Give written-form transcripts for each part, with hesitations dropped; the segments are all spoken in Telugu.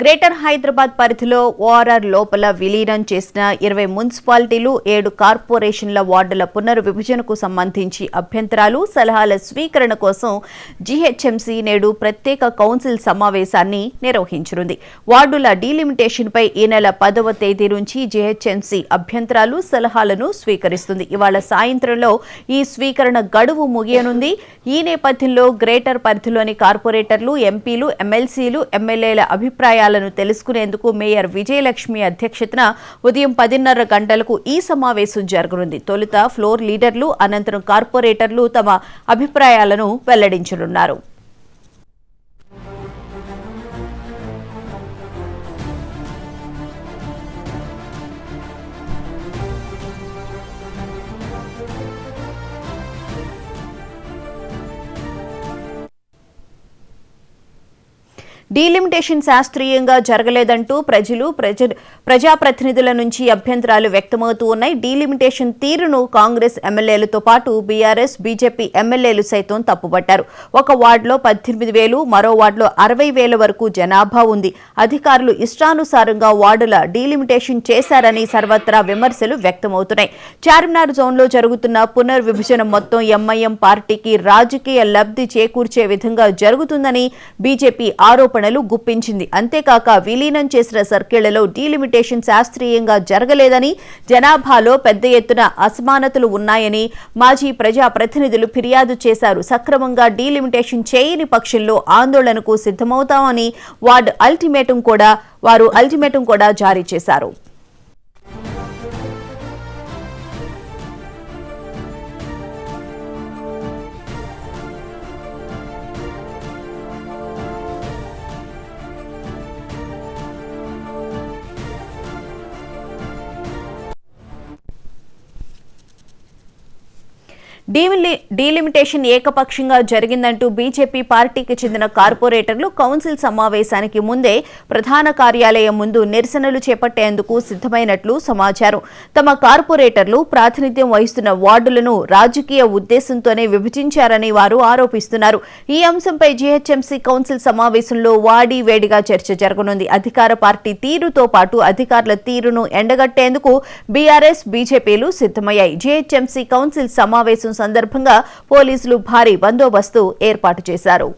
గ్రేటర్ హైదరాబాద్ పరిధిలో ఓఆర్ఆర్ లోపల విలీనం చేసిన 20 మున్సిపాలిటీలు 7 కార్పొరేషన్ల వార్డుల పునర్విభజనకు సంబంధించి అభ్యంతరాలు సలహాల స్వీకరణ కోసం జీహెచ్ఎంసీ నేడు ప్రత్యేక కౌన్సిల్ సమావేశాన్ని నిర్వహించనుంది. వార్డుల డీలిమిటేషన్పై ఈ నెల 10వ తేదీ నుంచి జీహెచ్ఎంసీ అభ్యంతరాలు సలహాలను స్వీకరిస్తుంది. ఇవాళ సాయంత్రంలో ఈ స్వీకరణ గడువు ముగియనుంది. ఈ నేపథ్యంలో గ్రేటర్ పరిధిలోని కార్పొరేటర్లు, ఎంపీలు, ఎమ్మెల్సీలు, ఎమ్మెల్యేల అభిప్రాయాలను తెలుసుకునేందుకు మేయర్ విజయలక్ష్మి అధ్యక్షతన ఉదయం 10:30 గంటలకు ఈ సమావేశం జరగనుంది. తొలుత ఫ్లోర్ లీడర్లు, అనంతరం కార్పొరేటర్లు తమ అభిప్రాయాలను వెల్లడించనున్నారు. డీలిమిటేషన్ శాస్త్రీయంగా జరగలేదంటూ ప్రజాప్రతినిధుల నుంచి అభ్యంతరాలు వ్యక్తమవుతూ ఉన్నాయి. డీలిమిటేషన్ తీరును కాంగ్రెస్ ఎమ్మెల్యేలతో పాటు బీఆర్ఎస్, బీజేపీ ఎమ్మెల్యేలు సైతం తప్పుపట్టారు. ఒక వార్డులో 18,000, మరో వార్డులో 60,000 వరకు జనాభా ఉంది. అధికారులు ఇష్టానుసారంగా వార్డుల డీలిమిటేషన్ చేశారని సర్వత్రా విమర్శలు వ్యక్తమవుతున్నాయి. చార్మినార్ జోన్లో జరుగుతున్న పునర్విభజన మొత్తం ఎంఐఎం పార్టీకి రాజకీయ లబ్ధి చేకూర్చే విధంగా జరుగుతుందని బీజేపీ ఆరోపణలు గుప్పించింది. అంతేకాక విలీనం చేసిన సర్కిళ్లలో డీలిమిటేషన్ శాస్త్రీయంగా జరగలేదని, జనాభాలో పెద్ద ఎత్తున అసమానతలు ఉన్నాయని మాజీ ప్రజాప్రతినిధులు ఫిర్యాదు చేశారు. సక్రమంగా డీలిమిటేషన్ చేయని పక్షంలో ఆందోళనకు సిద్ధమవుతామని వారు అల్టిమేటం కూడా జారీ చేశారు. డీలిమిటేషన్ ఏకపక్షంగా జరిగిందంటూ బీజేపీ పార్టీకి చెందిన కార్పొరేటర్లు కౌన్సిల్ సమావేశానికి ముందే ప్రధాన కార్యాలయం ముందు నిరసనలు చేపట్టేందుకు సిద్ధమైనట్లు సమాచారం. తమ కార్పొరేటర్లు ప్రాతినిధ్యం వహిస్తున్న వార్డులను రాజకీయ ఉద్దేశంతోనే విభజించారని వారు ఆరోపిస్తున్నారు. ఈ అంశంపై జీహెచ్ఎంసీ కౌన్సిల్ సమావేశంలో వేడిగా చర్చ జరగనుంది. అధికార పార్టీ తీరుతో పాటు అధికారుల తీరును ఎండగట్టేందుకు బీఆర్ఎస్, బీజేపీలు సిద్ధమయ్యాయి. జీహెచ్ఎంసీ కౌన్సిల్ సమావేశం సందర్భంగా పోలీసులు భారీ బందోబస్తు ఏర్పాటు చేశారు.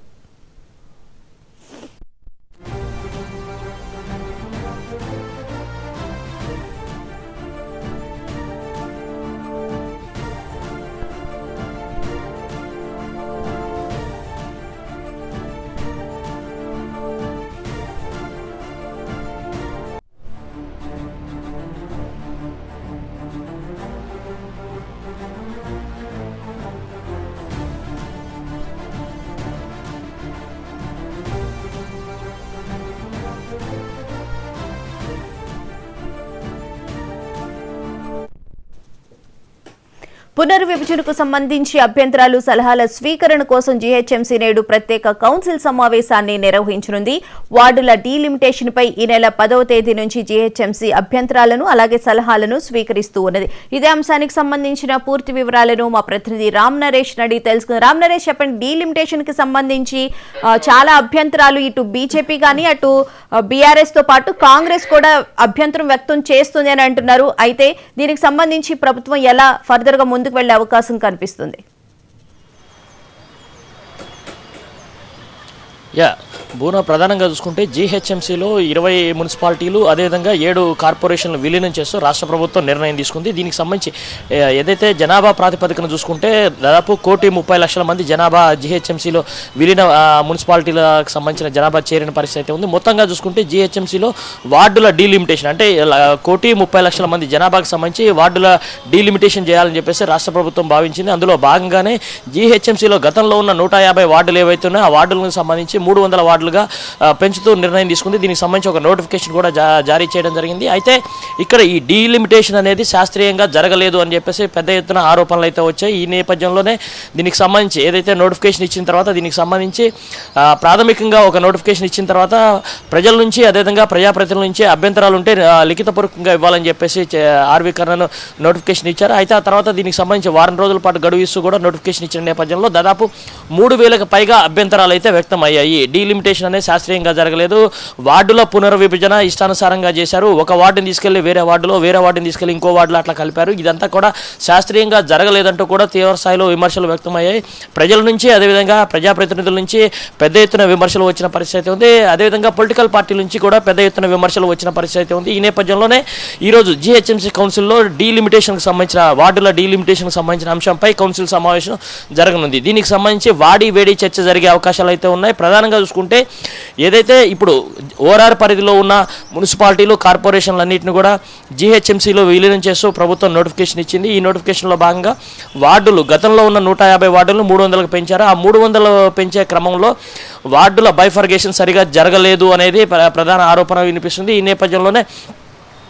పునర్విభజనకు సంబంధించి అభ్యంతరాలు సలహాల స్వీకరణ కోసం జీహెచ్ఎంసీ నేడు ప్రత్యేక కౌన్సిల్ సమావేశాన్ని నిర్వహించనుంది. వార్డుల డీలిమిటేషన్ పై ఈ నెల 10వ తేదీ నుంచి జీహెచ్ఎంసీ అభ్యంతరాలను అలాగే సలహాలను స్వీకరిస్తూ ఉన్నది. ఇదే అంశానికి సంబంధించిన పూర్తి వివరాలను మా ప్రతినిధి రామ్ నరేష్ అడిగి తెలుసుకుందాం. రామ్ నరేష్, చెప్పండి. డీలిమిటేషన్ కి సంబంధించి చాలా అభ్యంతరాలు ఇటు బీజేపీ కానీ అటు బీఆర్ఎస్ తో పాటు కాంగ్రెస్ కూడా అభ్యంతరం వ్యక్తం చేస్తుంది అని అంటున్నారు. అయితే దీనికి సంబంధించి ప్రభుత్వం ఎలా ఫర్దర్ గా ముందుకు వెళ్లే అవకాశం కనిపిస్తుంది? బూనా, ప్రధానంగా చూసుకుంటే జీహెచ్ఎంసీలో 20 మున్సిపాలిటీలు అదేవిధంగా 7 కార్పొరేషన్లు విలీనం చేస్తూ రాష్ట్ర ప్రభుత్వం నిర్ణయం తీసుకుంది. దీనికి సంబంధించి ఏదైతే జనాభా ప్రాతిపదికన చూసుకుంటే దాదాపు 1,30,00,000 మంది జనాభా జీహెచ్ఎంసీలో విలీన మున్సిపాలిటీలకు సంబంధించిన జనాభా చేరిన పరిస్థితి అయితే ఉంది. మొత్తంగా చూసుకుంటే జీహెచ్ఎంసీలో వార్డుల డీలిమిటేషన్ అంటే 1,30,00,000 మంది జనాభాకు సంబంధించి వార్డుల డీలిమిటేషన్ చేయాలని చెప్పేసి రాష్ట్ర ప్రభుత్వం భావించింది. అందులో భాగంగానే జీహెచ్ఎంసీలో గతంలో ఉన్న 150 వార్డులు ఏవైతే ఉన్నాయో ఆ వార్డులకు సంబంధించి 300 వార్డులుగా పెంచుతూ నిర్ణయం తీసుకుంది. దీనికి సంబంధించి ఒక నోటిఫికేషన్ కూడా జారీ చేయడం జరిగింది. అయితే ఇక్కడ ఈ డీలిమిటేషన్ అనేది శాస్త్రీయంగా జరగలేదు అని చెప్పేసి పెద్ద ఎత్తున ఆరోపణలు అయితే వచ్చాయి. ఈ నేపథ్యంలోనే దీనికి సంబంధించి ఏదైతే నోటిఫికేషన్ ఇచ్చిన తర్వాత దీనికి సంబంధించి ప్రాథమికంగా ఒక నోటిఫికేషన్ ఇచ్చిన తర్వాత ప్రజల నుంచి అదేవిధంగా ప్రజాప్రతినిధుల నుంచి అభ్యంతరాలు ఉంటే లిఖితపూర్వకంగా ఇవ్వాలని చెప్పేసి ఆర్వీ కర్ణన్ నోటిఫికేషన్ ఇచ్చారు. అయితే ఆ తర్వాత దీనికి సంబంధించి వారం రోజుల పాటు గడువు ఇస్తూ కూడా నోటిఫికేషన్ ఇచ్చిన నేపథ్యంలో దాదాపు 3,000కు పైగా అభ్యంతరాలు అయితే వ్యక్తం అయ్యాయి. డీలిమిటేషన్ అనేది శాస్త్రీయంగా జరగలేదు. వార్డుల పునర్విభజన ఇష్టానుసారంగా చేశారు. ఒక వార్డుని తీసుకెళ్లి వేరే వార్డుని తీసుకెళ్లి ఇంకో వార్డులో అట్లా కలిపారు. ఇదంతా కూడా శాస్త్రీయంగా జరగలేదంటూ కూడా తీవ్ర స్థాయిలో విమర్శలు వ్యక్తమయ్యాయి. ప్రజల నుంచి అదేవిధంగా ప్రజాప్రతినిధుల నుంచి పెద్ద ఎత్తున విమర్శలు వచ్చిన పరిస్థితి ఉంది. అదేవిధంగా పొలిటికల్ పార్టీల నుంచి కూడా పెద్ద ఎత్తున విమర్శలు వచ్చిన పరిస్థితి ఉంది. ఈ నేపథ్యంలోనే ఈరోజు జీహెచ్ఎంసీ కౌన్సిల్లో డీలిమిటేషన్కి సంబంధించిన వార్డుల డీలిమిటేషన్కి సంబంధించిన అంశంపై కౌన్సిల్ సమావేశం జరగనుంది. దీనికి సంబంధించి వాడి వేడి చర్చ జరిగే అవకాశాలు అయితే ఉన్నాయి. ప్రధానంగా చూసుకుంటే ఏదైతే ఇప్పుడు ఓఆర్ఆర్ పరిధిలో ఉన్న మున్సిపాలిటీలు కార్పొరేషన్లన్నింటినీ కూడా జీహెచ్ఎంసీలో విలీనం చేస్తూ ప్రభుత్వం నోటిఫికేషన్ ఇచ్చింది. ఈ నోటిఫికేషన్లో భాగంగా వార్డులు గతంలో ఉన్న 150 వార్డులను 300లకు పెంచారు. ఆ 300 పెంచే క్రమంలో వార్డుల బైఫర్గేషన్ సరిగా జరగలేదు అనేది ప్రధాన ఆరోపణ వినిపిస్తుంది. ఈ నేపథ్యంలోనే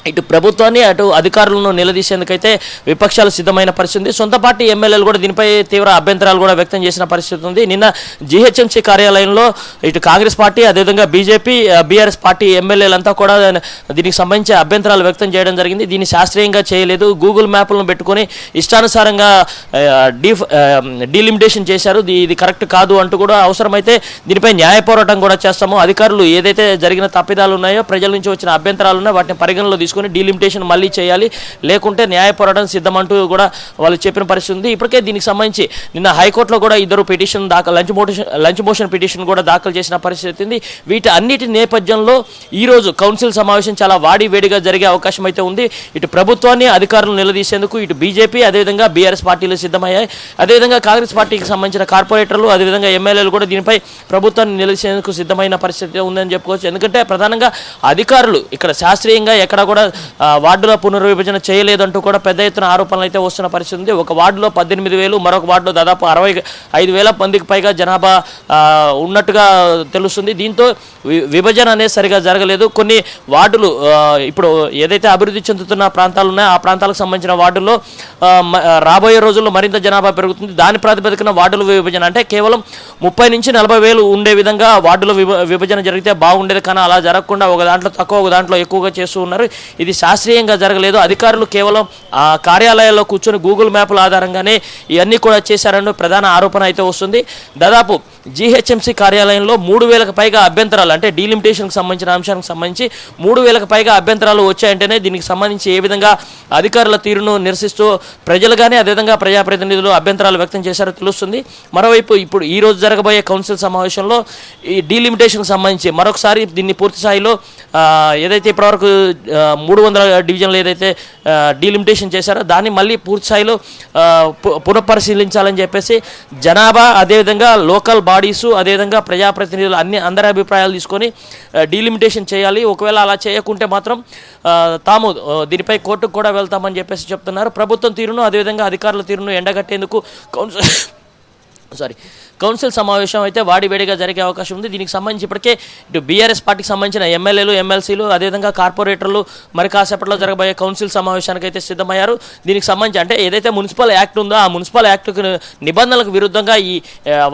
ఇటు ప్రభుత్వాన్ని అటు అధికారులను నిలదీసేందుకైతే విపక్షాలు సిద్ధమైన పరిస్థితి. సొంత పార్టీ ఎమ్మెల్యేలు కూడా దీనిపై తీవ్ర అభ్యంతరాలు కూడా వ్యక్తం చేసిన పరిస్థితి ఉంది. నిన్న జీహెచ్ఎంసీ కార్యాలయంలో ఇటు కాంగ్రెస్ పార్టీ అదేవిధంగా బీజేపీ బీఆర్ఎస్ పార్టీ ఎమ్మెల్యేలంతా కూడా దీనికి సంబంధించి అభ్యంతరాలు వ్యక్తం చేయడం జరిగింది. దీన్ని శాస్త్రీయంగా చేయలేదు, గూగుల్ మ్యాప్లను పెట్టుకొని ఇష్టానుసారంగా డీలిమిటేషన్ చేశారు, ఇది కరెక్ట్ కాదు అంటూ కూడా అవసరమైతే దీనిపై న్యాయ పోరాటం కూడా చేస్తాము. అధికారులు ఏదైతే జరిగిన తప్పిదాలు ఉన్నాయో ప్రజల నుంచి వచ్చిన అభ్యంతరాలు ఉన్నాయో వాటిని పరిగణలో తీసుకొని డీలిమిటేషన్ మళ్ళీ చేయాలి, లేకుంటే న్యాయ పోరాటం సిద్ధమంటూ కూడా వాళ్ళు చెప్పిన పరిస్థితి ఉంది. ఇప్పటికే దీనికి సంబంధించి నిన్న హైకోర్టులో కూడా ఇద్దరు పిటిషన్ లంచ్ మోషన్ పిటిషన్ కూడా దాఖలు చేసిన పరిస్థితి ఉంది. వీటి అన్నిటి నేపథ్యంలో ఈరోజు కౌన్సిల్ సమావేశం చాలా వాడివేడిగా జరిగే అవకాశం అయితే ఉంది. ఇటు ప్రభుత్వాన్ని అధికారులను నిలదీసేందుకు ఇటు బీజేపీ అదేవిధంగా బీఆర్ఎస్ పార్టీలు సిద్ధమయ్యాయి. అదేవిధంగా కాంగ్రెస్ పార్టీకి సంబంధించిన కార్పొరేటర్లు అదేవిధంగా ఎమ్మెల్యేలు కూడా దీనిపై ప్రభుత్వాన్ని నిలదీసేందుకు సిద్ధమైన పరిస్థితి ఉందని చెప్పుకోవచ్చు. ఎందుకంటే ప్రధానంగా అధికారులు ఇక్కడ శాస్త్రీయంగా ఎక్కడ కూడా వార్డుల పునర్విభజన చేయలేదంటూ కూడా పెద్ద ఎత్తున ఆరోపణలు అయితే వస్తున్న పరిస్థితి ఉంది. ఒక వార్డులో 18,000, మరొక వార్డులో దాదాపు 65,000 మందికి పైగా జనాభా ఉన్నట్టుగా తెలుస్తుంది. దీంతో విభజన అనేది సరిగా జరగలేదు. కొన్ని వార్డులు ఇప్పుడు ఏదైతే అభివృద్ధి చెందుతున్న ప్రాంతాలు ఉన్నాయో ఆ ప్రాంతాలకు సంబంధించిన వార్డుల్లో రాబోయే రోజుల్లో మరింత జనాభా పెరుగుతుంది. దాని ప్రాతిపదికన వార్డుల విభజన అంటే కేవలం 30 నుంచి 40,000 ఉండే విధంగా వార్డుల విభజన జరిగితే బాగుండేది. కానీ అలా జరగకుండా ఒక దాంట్లో తక్కువ ఒక దాంట్లో ఎక్కువగా చేస్తూ ఉన్నారు. ఇది శాస్త్రీయంగా జరగలేదు. అధికారులు కేవలం కార్యాలయాల్లో కూర్చొని గూగుల్ మ్యాప్ల ఆధారంగానే ఇవన్నీ కూడా చేశారని ప్రధాన ఆరోపణ అయితే వస్తుంది. దాదాపు జీహెచ్ఎంసీ కార్యాలయంలో 3,000కు పైగా అభ్యంతరాలు అంటే డీలిమిటేషన్కి సంబంధించిన అంశానికి సంబంధించి 3,000కు పైగా అభ్యంతరాలు వచ్చాయంటేనే దీనికి సంబంధించి ఏ విధంగా అధికారుల తీరును నిరసిస్తూ ప్రజలు కానీ అదేవిధంగా ప్రజాప్రతినిధులు అభ్యంతరాలు వ్యక్తం చేశారో తెలుస్తుంది. మరోవైపు ఇప్పుడు ఈ రోజు జరగబోయే కౌన్సిల్ సమావేశంలో ఈ డీలిమిటేషన్కి సంబంధించి మరొకసారి దీన్ని పూర్తి స్థాయిలో ఏదైతే ఇప్పటివరకు 300 డివిజన్లు ఏదైతే డీలిమిటేషన్ చేశారో దాన్ని మళ్ళీ పూర్తి స్థాయిలో పునఃపరిశీలించాలని చెప్పేసి జనాభా అదేవిధంగా లోకల్ బాడీసు అదేవిధంగా ప్రజాప్రతినిధులు అందరి అభిప్రాయాలు తీసుకొని డీలిమిటేషన్ చేయాలి. ఒకవేళ అలా చేయకుంటే మాత్రం తాము దీనిపై కోర్టుకు కూడా వెళ్తామని చెప్పేసి చెప్తున్నారు. ప్రభుత్వం తీరును అదేవిధంగా అధికారుల తీరును ఎండగట్టేందుకు కౌన్సిల్ సమావేశం అయితే వాడివేడిగా జరిగే అవకాశం ఉంది. దీనికి సంబంధించి ఇప్పటికే ఇటు బీఆర్ఎస్ పార్టీకి సంబంధించిన ఎమ్మెల్యేలు ఎమ్మెల్సీలు అదేవిధంగా కార్పొరేటర్లు మరి కాసేపట్లో జరగబోయే కౌన్సిల్ సమావేశానికి అయితే సిద్ధమయ్యారు. దీనికి సంబంధించి అంటే ఏదైతే మున్సిపల్ యాక్ట్ ఉందో ఆ మున్సిపల్ యాక్ట్ నిబంధనలకు విరుద్ధంగా ఈ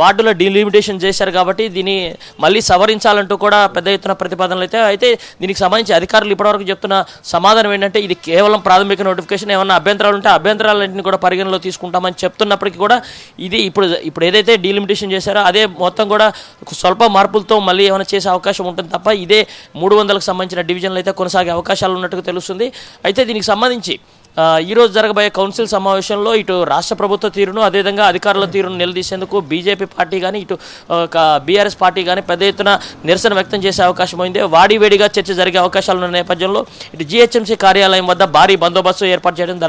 వార్డులో డీలిమిటేషన్ చేశారు కాబట్టి దీన్ని మళ్ళీ సవరించాలంటూ కూడా పెద్ద ఎత్తున ప్రతిపాదనలు అయితే దీనికి సంబంధించి అధికారులు ఇప్పటివరకు చెప్తున్న సమాధానం ఏంటంటే ఇది కేవలం ప్రాథమిక నోటిఫికేషన్, ఏమన్నా అభ్యంతరాలు ఉంటే అభ్యంతరాలన్నింటినీ కూడా పరిగణలో తీసుకుంటామని చెప్తున్నప్పటికీ కూడా ఇది ఇప్పుడు ఏదైతే డీలిమిటేషన్ చేశారో అదే మొత్తం కూడా స్వల్ప మార్పులతో మళ్ళీ ఏమైనా చేసే అవకాశం ఉంటుంది తప్ప ఇదే 300కు సంబంధించిన డివిజన్లు అయితే కొనసాగే అవకాశాలు ఉన్నట్టుగా తెలుస్తుంది. అయితే దీనికి సంబంధించి ఈరోజు జరగబోయే కౌన్సిల్ సమావేశంలో ఇటు రాష్ట్ర ప్రభుత్వ తీరును అదేవిధంగా అధికారుల తీరును నిలదీసేందుకు బీజేపీ పార్టీ కానీ ఇటు బీఆర్ఎస్ పార్టీ కానీ పెద్ద ఎత్తున నిరసన వ్యక్తం చేసే అవకాశం ఉంది. వాడివేడిగా చర్చ జరిగే అవకాశాలు ఉన్న నేపథ్యంలో ఇటు జీహెచ్ఎంసీ కార్యాలయం వద్ద భారీ బందోబస్తు ఏర్పాటు చేయడం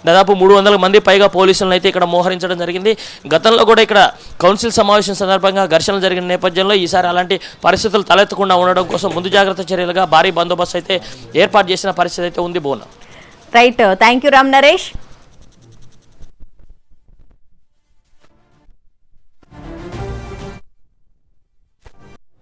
దాదాపు 300 మంది పైగా పోలీసులను అయితే ఇక్కడ మోహరించడం జరిగింది. గతంలో కూడా ఇక్కడ కౌన్సిల్ సమావేశం సందర్భంగా ఘర్షణలు జరిగిన నేపథ్యంలో ఈసారి అలాంటి పరిస్థితులు తలెత్తకుండా ఉండడం కోసం ముందు జాగ్రత్త చర్యలుగా భారీ బందోబస్తు అయితే ఏర్పాటు చేసిన పరిస్థితి అయితే ఉంది. బోనా right, thank you Ram Naresh.